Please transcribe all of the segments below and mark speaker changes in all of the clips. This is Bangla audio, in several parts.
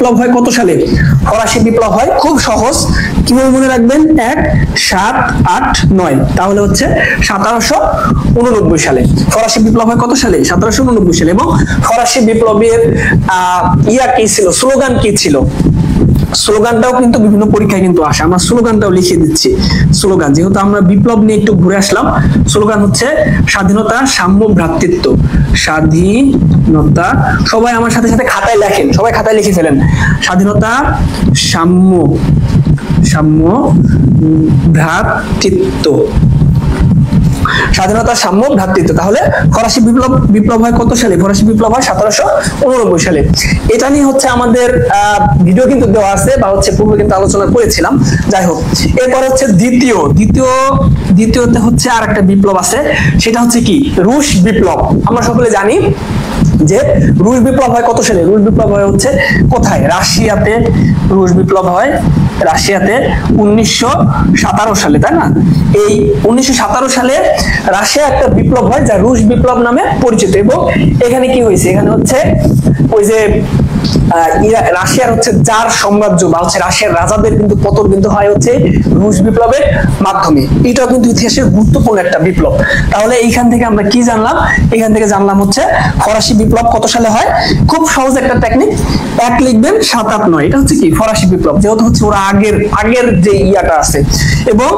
Speaker 1: বিপ্লব হয় কত সালে? ফরাসি বিপ্লব হয় খুব সহজ, কিভাবে মনে রাখবেন, 1 7 8 9, তাহলে হচ্ছে 1789 সালে। ফরাসি বিপ্লব হয় কত সালে? 1789 সালে। এবং ফরাসি বিপ্লবের কি ছিল, স্লোগান কি ছিল? স্লোগানটাও কিন্তু বিভিন্ন পরীক্ষায় কিন্তু আসে, আমরা স্লোগানটাও লিখে দিচ্ছি। স্লোগান, যেহেতু আমরা বিপ্লব নিয়ে একটু ঘুরে আসলাম, স্লোগান হচ্ছে স্বাধীনতা, সাম্য, ভ্রাতৃত্ব। স্বাধীনতা, সবাই আমার সাথে সাথে খাতায় লেখেন, সবাই খাতায় লিখে ফেলেন। স্বাধীনতা, সাম্য, ভ্রাতৃত্ব। স্বাধীনতা, সাম্য, ভ্রাতৃত্ব। তাহলে ফরাসি বিপ্লব হয় কত সালে? ফরাসি বিপ্লব হয় 1789 সালে। এটা নিয়ে হচ্ছে আমাদের ভিডিও কিন্তু দেওয়া আছে, বা হচ্ছে পূর্বে কিন্তু আলোচনা করেছিলাম। যাই হোক, এরপর হচ্ছে দ্বিতীয়তে হচ্ছে আর একটা বিপ্লব আছে, সেটা হচ্ছে কি? রুশ বিপ্লব। আমরা সকলে জানি যে রুশ বিপ্লব হয় কত সালে? রুশ বিপ্লব হয় হচ্ছে কোথায়? রাশিয়াতে। রুশ বিপ্লব হয় রাশিয়াতে 1917 সালে, তাই না? এই 1917 সালে রাশিয়া একটা বিপ্লব হয়, যা রুশ বিপ্লব নামে পরিচিত। এবং এখানে কি হয়েছে? এখানে হচ্ছে ওই যে রাশিয়ার হচ্ছে জার সাম্রাজ্য, বা হচ্ছে রাশিয়ার রাজাদের কিন্তু পতন কিন্তু হয় হচ্ছে রুশ বিপ্লবের মাধ্যমে। এটাও কিন্তু ইতিহাসের গুরুত্বপূর্ণ একটা বিপ্লব। তাহলে এইখান থেকে আমরা কি জানলাম? এখান থেকে জানলাম হচ্ছে ফরাসি বিপ্লব কত সালে হয়। খুব সহজ একটা টেকনিক, 1 লিখবেন 7 8 9, এটা হচ্ছে কি? ফরাসি বিপ্লব, যেহেতু হচ্ছে ওরা আগের যে ইয়াটা আছে। এবং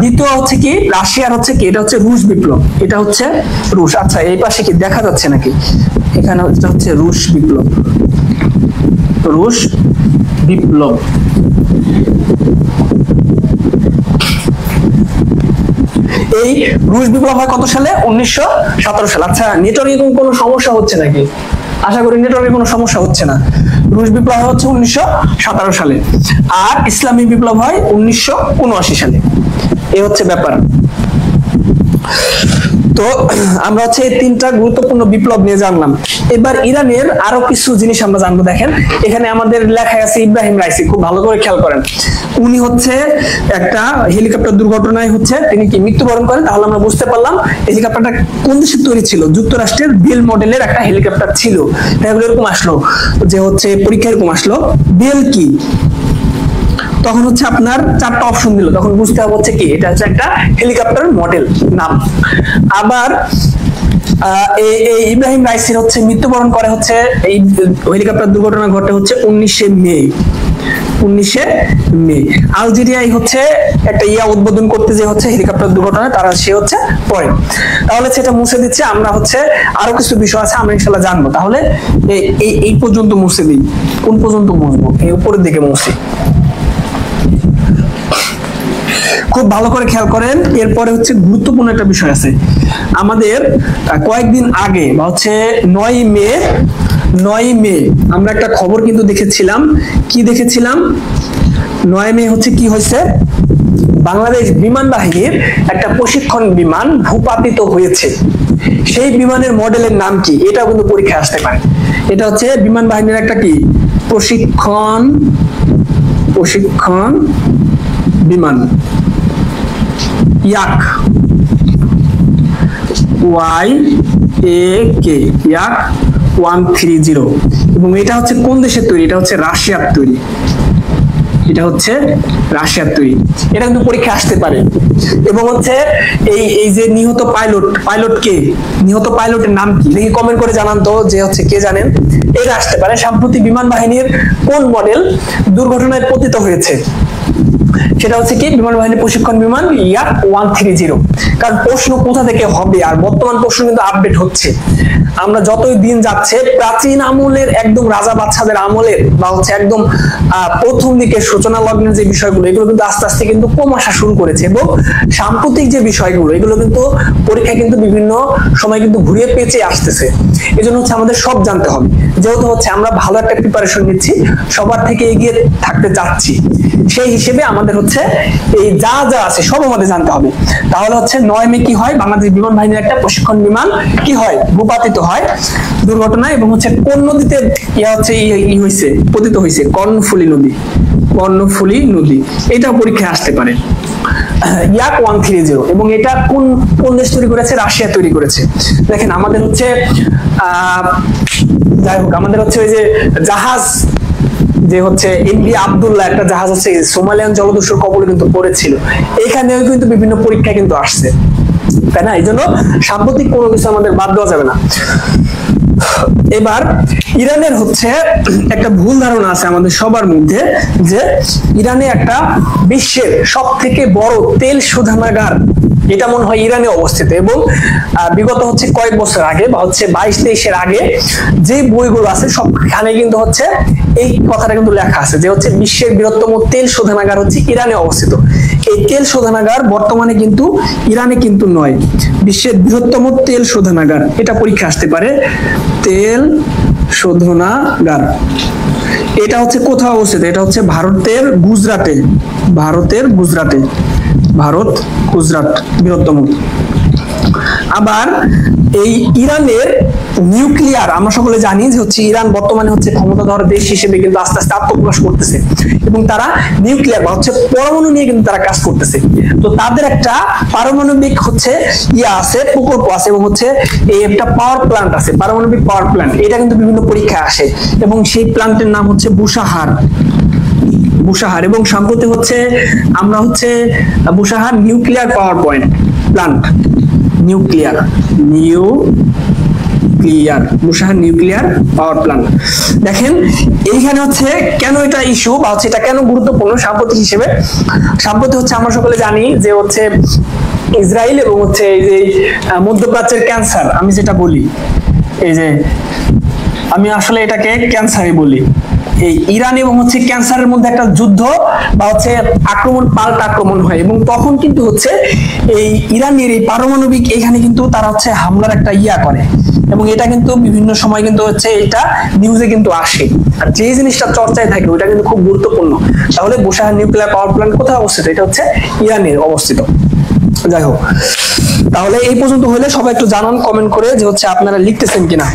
Speaker 1: দ্বিতীয় হচ্ছে কি? রাশিয়ার হচ্ছে কি? এটা হচ্ছে রুশ বিপ্লব, এটা হচ্ছে রুশ। আচ্ছা, এই পাশে কি দেখা যাচ্ছে নাকি? এখানে হচ্ছে রুশ বিপ্লব, রুশ বিপ্লব। এই রুশ বিপ্লব হয় কত সালে? 1917 সালে। আচ্ছা, নেটওয়ার্কে কোনো সমস্যা হচ্ছে নাকি? আশা করি নেটওয়ার্কে কোনো সমস্যা হচ্ছে না। রুশ বিপ্লব হচ্ছে 1917 সালে, আর ইসলামী বিপ্লব হয় 1979 সালে। এই হচ্ছে ব্যাপার। তো আমরা হচ্ছে এই 3টা গুরুত্বপূর্ণ বিপ্লব নিয়ে জানলাম। এবার ইরানের আরো কিছু জিনিস আমরা জানবো। দেখেন, এখানে আমাদের লেখা আছে ইব্রাহিম রাইসি, খুব ভালো করে খেয়াল করেন। উনি হচ্ছে একটা হেলিকপ্টার দুর্ঘটনায় হচ্ছে তিনি কি মৃত্যুবরণ করেন। তাহলে আমরা বুঝতে পারলাম হেলিকপ্টারটা কোন দেশে তৈরি ছিল? যুক্তরাষ্ট্রের বেল মডেলের একটা হেলিকপ্টার ছিল। এরকম আসলো যে হচ্ছে পরীক্ষা এরকম আসলো, বেল কি? তখন হচ্ছে আপনার 4টা অপশন দিল, তখন বুঝতে হবে হচ্ছে কি এটা হচ্ছে একটা হেলিকপ্টার মডেল নাম। আবার ইব্রাহিম রাইসির হচ্ছে মৃত্যুবরণ করে হচ্ছে এই হেলিকপ্টার দুর্ঘটনা ঘটে হচ্ছে 19শে মে। আলজেরিয়ায় হচ্ছে একটা উদ্বোধন করতে যে হচ্ছে হেলিকপ্টার দুর্ঘটনা সে হচ্ছে পরে। তাহলে সেটা মুছে দিচ্ছে। আমরা হচ্ছে আরো কিছু বিষয় আছে, আমরা ইনশাআল্লাহ জানবো। তাহলে এই পর্যন্ত মুছে দিই। কোন পর্যন্ত মুছবো? এই উপরের দিকে মুছি। খুব ভালো করে খেয়াল করেন। এরপরে হচ্ছে গুরুত্বপূর্ণ একটা বিষয় আছে আমাদের। কয়েকদিন আগে বা হচ্ছে 9 মে আমরা একটা খবর কিন্তু দেখেছিলাম। কি দেখেছিলাম? 9 মে হচ্ছে কি হয়েছে? বাংলাদেশ বিমান বাহিনীর একটা প্রশিক্ষণ বিমান ভূপাতিত হয়েছে। সেই বিমানের মডেলের নাম কি? এটা কিন্তু পরীক্ষায় আসতে পারে। এটা হচ্ছে বিমান বাহিনীর একটা কি? প্রশিক্ষণ বিমান, ইয়াক, ইয়াক 130। এবং এটা হচ্ছে কোন দেশের তৈরি? এটা হচ্ছে রাশিয়ার তৈরি। এটা কিন্তু পরীক্ষা আসতে পারে। এবং হচ্ছে এই যে নিহত পাইলট কে? নিহত পাইলটের নাম কি? দেখি কমেন্ট করে জানান তো যে হচ্ছে কে জানেন। এটা আসতে পারে। সাম্প্রতি বিমান বাহিনীর কোন মডেল দুর্ঘটনায় পতিত হয়েছে? সেটা হচ্ছে কি? বিমান বাহিনী প্রশিক্ষণ বিমান ইয়াক 130। কারণ প্রশ্ন কোথা থেকে হবে, আর বর্তমান প্রশ্ন কিন্তু আপডেট হচ্ছে। আমরা যতই দিন যাচ্ছে, প্রাচীন আমলের একদম রাজা বাদশাদের আমলের বা হচ্ছে একদম প্রথম দিকে সূচনা লগ্নের যে বিষয়গুলো, এগুলো কিন্তু আস্তে আস্তে কিন্তু কম আসা শুরু করেছে। এবং সাম্প্রতিক যে বিষয়গুলো, এগুলো কিন্তু পরীক্ষা কিন্তু বিভিন্ন সময় কিন্তু ঘুরিয়ে পেঁচে আসতেছে। এজন্য হচ্ছে আমাদের সব জানতে হবে। যেহেতু হচ্ছে আমরা ভালো একটা প্রিপারেশন নিচ্ছি, সবার থেকে এগিয়ে থাকতে চাচ্ছি, সেই হিসেবে আমাদের হচ্ছে এই যা আছে সব আমাদের জানতে হবে। তাহলে হচ্ছে 9 মে কি হয়? বাংলাদেশ বিমান বাহিনীর একটা প্রশিক্ষণ বিমান কি হয়? ভূপাতিত হয় দুর্ঘটনায়। এবং হচ্ছে কোন নদীতে হয়েছে? পতিত হয়েছে? কর্ণফুলী নদী। এটা পরীক্ষায় আসতে পারে। ইয়াক 130। এবং এটা কোন দেশ তৈরি করেছে? রাশিয়া তৈরি করেছে। দেখেন আমাদের হচ্ছে যাই হোক, আমাদের হচ্ছে ওই যে জাহাজ যে হচ্ছে এমভি আব্দুল্লাহ একটা জাহাজ হচ্ছে সোমালিয়ান জলদস্যুর কবলে কিন্তু পড়েছিল, এখানেও কিন্তু বিভিন্ন পরীক্ষা কিন্তু আসছে, তাই না? এই জন্য সাম্প্রতিক কোনো কিছু আমাদের বাদ দেওয়া যাবে না। এবার ইরানের হচ্ছে একটা ভুল ধারণা আছে আমাদের সবার মধ্যে যে ইরানে একটা বিশ্বের সব থেকে বড় তেল শোধনাগার এটা মনে হয় ইরানে অবস্থিত, এবং বিগত হচ্ছে কয়েক বছর আগে বা হচ্ছে 22-23 আগে যে বইগুলো আছে সবখানে কিন্তু হচ্ছে এই কথাটা কিন্তু লেখা আছে যে হচ্ছে বিশ্বের বৃহত্তম তেল শোধনাগার হচ্ছে ইরানে অবস্থিত। এই তেল শোধনাগার বর্তমানে কিন্তু ইরানে কিন্তু নয়, বিশ্বের বৃহত্তম তেল শোধনাগার এটা পরীক্ষা আসতে পারে। তেল শোধনাগার এটা হচ্ছে কোথাও অবস্থিত? এটা হচ্ছে ভারতের গুজরাটে, ভারত গুজরাট বৃহত্তম। আবার এই ইরানের নিউক্লিয়ার, আমরা সকলে জানি যে হচ্ছে ইরান বর্তমানে হচ্ছে ক্ষমতাধর দেশ হিসেবে কিন্তু আস্তে আস্তে আত্মপ্রকাশ করতেছে, এবং তারা নিউক্লিয়ার বা হচ্ছে পরমাণু নিয়ে কিন্তু তারা কাজ করতেছে। তো তাদের একটা পারমাণবিক হচ্ছে আছে, প্রকল্প আছে, এবং হচ্ছে এই একটা পাওয়ার প্ল্যান্ট আছে, পারমাণবিক পাওয়ার প্ল্যান্ট। এটা কিন্তু বিভিন্ন পরীক্ষায় আসে, এবং সেই প্ল্যান্টের নাম হচ্ছে বুশাহার। এবং সম্প্রতি হচ্ছে আমরা হচ্ছে Bushehr nuclear power point plant, Bushehr nuclear power plant. দেখেন এইখানে হচ্ছে কেন এটা ইস্যু বা হচ্ছে এটা কেন গুরুত্বপূর্ণ সাম্প্রতিক হিসেবে। সাম্প্রতিক হচ্ছে আমরা সকলে জানি যে হচ্ছে ইসরায়েল এবং হচ্ছে এই যে মধ্যপ্রাচ্যের ক্যান্সার, আমি যেটা বলি এই যে আমি আসলে এটাকে ক্যান্সারই বলি, এই ইরান এবং হচ্ছে ক্যান্সারের মধ্যে একটা যুদ্ধ বা হচ্ছে আক্রমণ, পাল্টা আক্রমণ হয়, এবং তখন কিন্তু হচ্ছে এই ইরানের এই পারমাণবিক এখানে কিন্তু তারা হচ্ছে হামলার একটা করে, এবং এটা কিন্তু বিভিন্ন সময় কিন্তু হচ্ছে এটা নিউজে কিন্তু আসে। আর যে জিনিসটা চর্চায় থাকে ওটা কিন্তু খুব গুরুত্বপূর্ণ। তাহলে বুশাহার নিউক্লিয়ার পাওয়ার প্ল্যান্ট কোথায় অবস্থিত? এটা হচ্ছে ইরানের অবস্থিত। যাই হোক, তাহলে এই পর্যন্ত হলে সবাই একটু জানান কমেন্ট করে যে হচ্ছে আপনারা লিখতেছেন কিনা।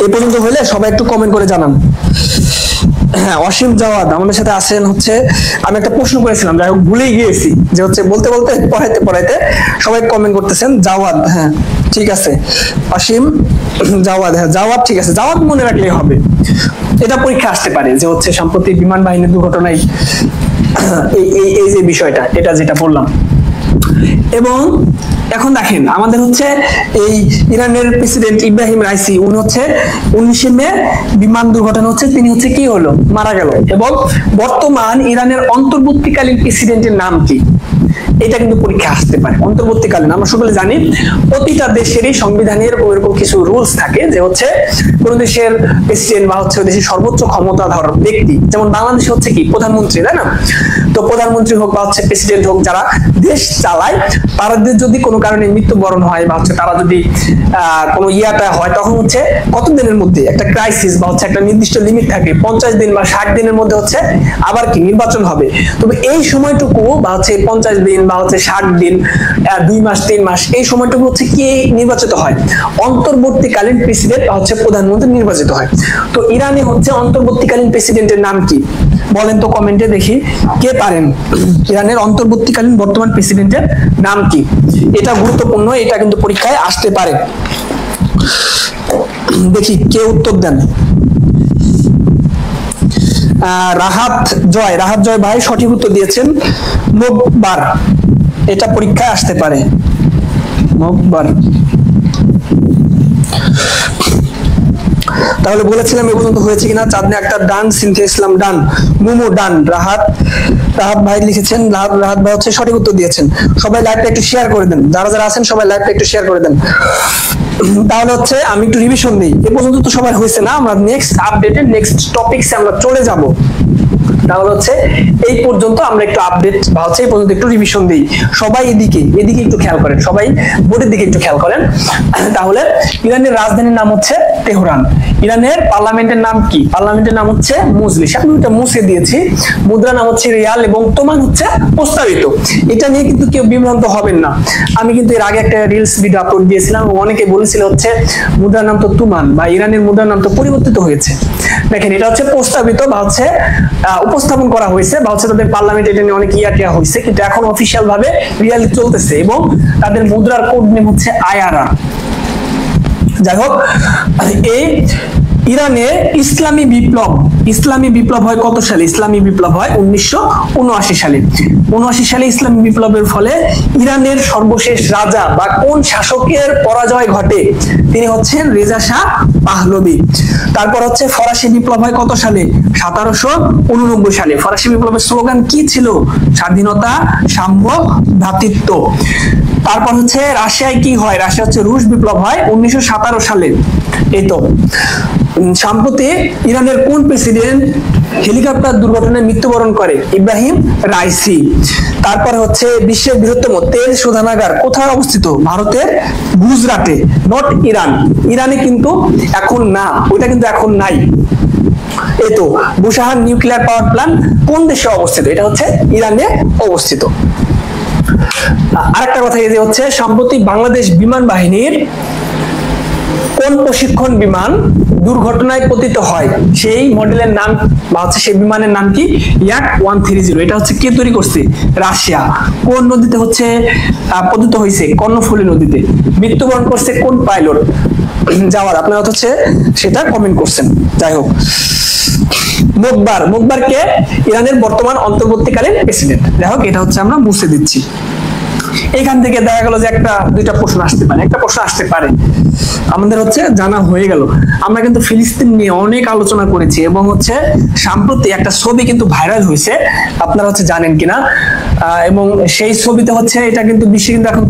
Speaker 1: এই পর্যন্ত হলে সবাই একটু কমেন্ট করে জানান। হ্যাঁ, অসীম জাওয়াদ আমাদের সাথে আছেন। হচ্ছে আমি একটা প্রশ্ন করেছিলাম, যাই হোক ভুলেই গিয়েছি, যে হচ্ছে বলতে পড়াইতে সবাই কমেন্ট করতেছেন। জাওয়াদ, হ্যাঁ ঠিক আছে, অসীম জাওয়াদ, হ্যাঁ জাওয়াদ ঠিক আছে, জাওয়াদ মনে রাখলেই হবে। এটা পরীক্ষা আসতে পারে যে হচ্ছে সাম্প্রতি বিমান বাহিনীর দুর্ঘটনায় এই যে বিষয়টা, এটা যেটা বললাম। এবং এখন দেখেন আমাদের হচ্ছে এই ইরানের প্রেসিডেন্ট ইব্রাহিম রাইসি, উনি হচ্ছে 19 মে বিমান দুর্ঘটনা হচ্ছে তিনি হচ্ছে কি হলো, মারা গেল। এবং বর্তমান ইরানের অন্তর্বর্তীকালীন প্রেসিডেন্টের নাম কি? এটা কিন্তু পরীক্ষা আসতে পারে। অন্তর্বর্তীকালীন আমরা সকলে জানি প্রতিটা দেশেরই সংবিধানের ওরকম কিছু রুলস থাকে যে হচ্ছে কোন দেশের প্রেসিডেন্ট বা হচ্ছে দেশের সর্বোচ্চ ক্ষমতাধর ব্যক্তি, যেমন বাংলাদেশে হচ্ছে কি প্রধানমন্ত্রী, তাই না? তো প্রধানমন্ত্রী হোক বা হচ্ছে প্রেসিডেন্ট হোক, যারা দেশ চালায়, তাদের যদি কোনো কারণে মৃত্যুবরণ হয় বা হচ্ছে তারা যদি কোনো হয়, তখন হচ্ছে কত দিনের মধ্যে একটা ক্রাইসিস বা হচ্ছে একটা নির্দিষ্ট লিমিট থাকে, 50 দিন বা 60 দিনের মধ্যে হচ্ছে আবার কি নির্বাচন হবে। তবে এই সময়টুকু বা হচ্ছে 50 দিন বা হচ্ছে 60 দিন, 2 মাস 3 মাস, এই সময়টুকু হচ্ছে কি নির্বাচিত হয়? অন্তর্বর্তীকালীন প্রেসিডেন্ট বা হচ্ছে প্রধানমন্ত্রী নির্বাচিত হয়। তো ইরানে হচ্ছে অন্তর্বর্তীকালীন প্রেসিডেন্টের নাম কি বলেন তো কমেন্টে দেখি কে পারেন। ইরানের অন্তর্বর্তীকালীন বর্তমান প্রেসিডেন্টের নাম কি? এটা গুরুত্বপূর্ণ, এটা কিন্তু পরীক্ষায় আসতে পারে। দেখি কে উত্তর দেন। রাহাত জয় ভাই সঠিক উত্তর দিয়েছেন, মোকবার। এটা পরীক্ষায় আসতে পারে, মোকবার। তাহলে বলেছিলাম এ পর্যন্ত হয়েছে কিনা। চাঁদনি একটা ডান, সিনথিয়া ইসলাম ডান, মুমু ডান, রাহাত ভাই লিখেছেন, রাহাত ভাই হচ্ছে সঠিক উত্তর দিয়েছেন। সবাই লাইভটা একটু শেয়ার করে দেন, যারা আছেন সবাই লাইভটা একটু শেয়ার করে দেন। তাহলে হচ্ছে আমি একটু রিভিশন দিই। এ পর্যন্ত তো সবার হয়েছে না, আমরা নেক্সট আপডেটে নেক্সট টপিকসে আমরা চলে যাব। তাহলে হচ্ছে এই পর্যন্ত আমরা একটু আপডেট বা হচ্ছে এই পর্যন্ত একটু রিভিশন দিই। সবাই এদিকে একটু খেয়াল করেন, সবাই বোর্ডের দিকে একটু খেয়াল করেন। তাহলে ইরানের রাজধানীর নাম হচ্ছে তেহরান। ইরানের পার্লামেন্টের নাম কি? পার্লামেন্টের নাম হচ্ছে মজলিস। আমি এটা মুছে দিয়েছি। মুদ্রা নাম হচ্ছে রিয়াল এবং তোমান হচ্ছে প্রস্তাবিত। এটা নিয়ে কিন্তু কেউ বিভ্রান্ত হবেন না। আমি কিন্তু এর আগে একটা রিলস ভিডিও আপলোড দিয়েছিলাম এবং অনেকে বলেছিল হচ্ছে মুদ্রার নাম তো তুমান বা ইরানের মুদ্রার নাম তো পরিবর্তিত হয়েছে। দেখেন এটা হচ্ছে প্রস্তাবিত বা হচ্ছে উপস্থাপন করা হয়েছে বা হচ্ছে তাদের পার্লামেন্ট এটা নিয়ে অনেক টিয়া হয়েছে, কিন্তু এখন অফিসিয়াল ভাবে রিয়ালি চলতেছে এবং তাদের মুদ্রার কোড নেম হচ্ছে আইআরআর। যাই হোক, এই ইরানে ইসলামী বিপ্লব হয় কত সালে? ইসলামী বিপ্লব হয় 1979 সালে। 79 সালে ইসলামী বিপ্লবের ফলে ইরানের সর্বশেষ রাজা বা কোন শাসকের পরাজয় ঘটে? তিনি হচ্ছেন রেজা শাহ পাহলভি। তারপর হচ্ছে ফরাসি বিপ্লব হয় কত সালে? 1789 সালে। ফরাসি বিপ্লবের স্লোগান কি ছিল? স্বাধীনতা, সাম্য, ভ্রাতৃত্ব। তারপর হচ্ছে রাশিয়ায় কি হয়? রাশিয়া হচ্ছে রুশ বিপ্লব হয় 1917 সালে। এই তো সম্প্রতি ইরানের কোন প্রেসিডেন্ট হেলিকপ্টার দুর্ঘটনায় মৃত্যুবরণ করে? Ebrahim Raisi. তারপর হচ্ছে বিশ্বের বৃহত্তম তেল শোধনাগার কোথায় অবস্থিত? ভারতের গুজরাটে, নট ইরান। ইরানে কিন্তু এখন না, ওইটা কিন্তু এখন নাই। এই তো বুশাহার নিউক্লিয়ার পাওয়ার প্ল্যান্ট কোন দেশে অবস্থিত? এটা হচ্ছে ইরানে অবস্থিত। আরেকটা কথা এই যে হচ্ছে সম্প্রতি বাংলাদেশ বিমান বাহিনীর কোন প্রশিক্ষণ বিমান দুর্ঘটনায় পতিত হয়? সেই মডেলের নাম বা হচ্ছে সেই বিমানের নাম কি? ইয়াক 130। এটা হচ্ছে কে তৈরি করছে? রাশিয়া। কোন নদীতে হচ্ছে পতিত হয়েছে? কর্ণফুলী নদীতে। মৃত্যুবরণ করছে কোন পাইলট? যাওয়ার আপনারা হচ্ছে সেটা কমেন্ট করছেন। যাই হোক, মোকবার কে? ইরানের বর্তমান অন্তর্বর্তীকালীন প্রেসিডেন্ট। যাই হোক, এটা হচ্ছে আমরা মুছে দিচ্ছি। এখান থেকে দেখা গেল যে একটা দুইটা প্রশ্ন আসতে পারে, একটা প্রশ্ন আসতে পারে। আমাদের হচ্ছে জানা হয়ে গেল। আমরা কিন্তু ফিলিস্তিন নিয়ে অনেক আলোচনা করেছি এবং হচ্ছে সম্প্রতি একটা ছবি কিন্তু ভাইরাল হয়েছে, আপনারা হচ্ছে জানেন কিনা। এবং সেই ছবিতে হচ্ছে এটা কিন্তু বিশ্বে কিন্তু এখন